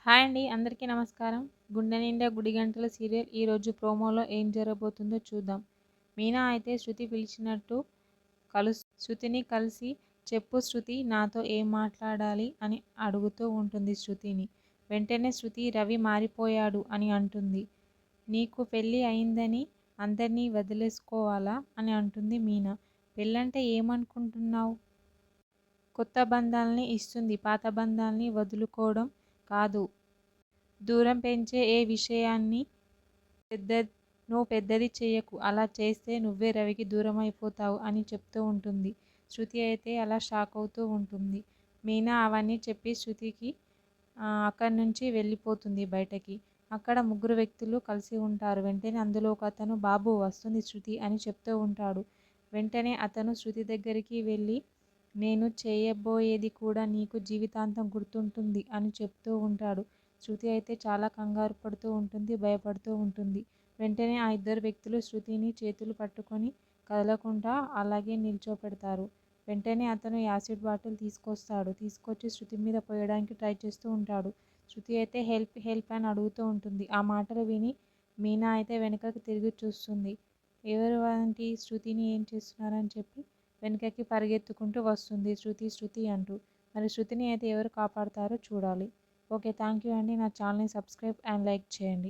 Hi అండి. అందరికీ నమస్కారం. 'గుండె నిండా గుడిగంటలు' సీరియల్ ఈరోజు ప్రోమోలో ఏం జరగబోతుందో చూద్దాం. మీనా అయితే శృతి పిలిచినట్టు శృతిని కలిసి చెప్పు శృతి నాతో ఏం మాట్లాడాలి అని అడుగుతూ ఉంటుంది శృతిని. వెంటనే శృతి రవి మారిపోయాడు అని అంటుంది. నీకు పెళ్ళి అయిందని అందర్నీ వదిలేసుకోవాలా అని అంటుంది మీనా. పెళ్ళంటే ఏమనుకుంటున్నావు? కొత్త బంధాల్ని ఇస్తుంది. పాత బంధాల్ని వదులుకోవడం కాదు. దూరం పెంచే ఏ విషయాన్ని నువ్వు పెద్దది చెయ్యకు. అలా చేస్తే నువ్వే రవికి దూరమైపోతావు అని చెప్తూ ఉంటుంది. శృతి అయితే అలా షాక్ అవుతూ ఉంటుంది. మీనా అవన్నీ చెప్పి శృతికి అక్కడి నుంచి వెళ్ళిపోతుంది బయటకి. అక్కడ ముగ్గురు వ్యక్తులు కలిసి ఉంటారు. వెంటనే అందులో ఒకతను బాబు వస్తుంది శృతి అని చెప్తూ ఉంటాడు. వెంటనే అతను శృతి దగ్గరికి వెళ్ళి నేను చేయబోయేది కూడా నీకు జీవితాంతం గుర్తుంటుంది అని చెప్తూ ఉంటాడు. శృతి అయితే చాలా కంగారు పడుతూ ఉంటుంది, భయపడుతూ ఉంటుంది. వెంటనే ఆ ఇద్దరు వ్యక్తులు శృతిని చేతులు పట్టుకొని కదలకుండా అలాగే నిల్చోపెడతారు. వెంటనే అతను యాసిడ్ బాటిల్ తీసుకొస్తాడు. తీసుకొచ్చి శృతి మీద పోయడానికి ట్రై చేస్తూ ఉంటాడు. శృతి అయితే హెల్ప్ హెల్ప్ అని అడుగుతూ ఉంటుంది. ఆ మాటలు విని మీనా అయితే వెనుకకి తిరిగి చూస్తుంది. ఎవరు వంటి శృతిని ఏం చేస్తున్నారని చెప్పి వెనుకకి పరిగెత్తుకుంటూ వస్తుంది శృతి శృతి అంటూ. మరి శృతిని అయితే ఎవరు కాపాడతారో చూడాలి. ఓకే, థ్యాంక్ యూ అండి. నా ఛానల్ని సబ్స్క్రైబ్ అండ్ లైక్ చేయండి.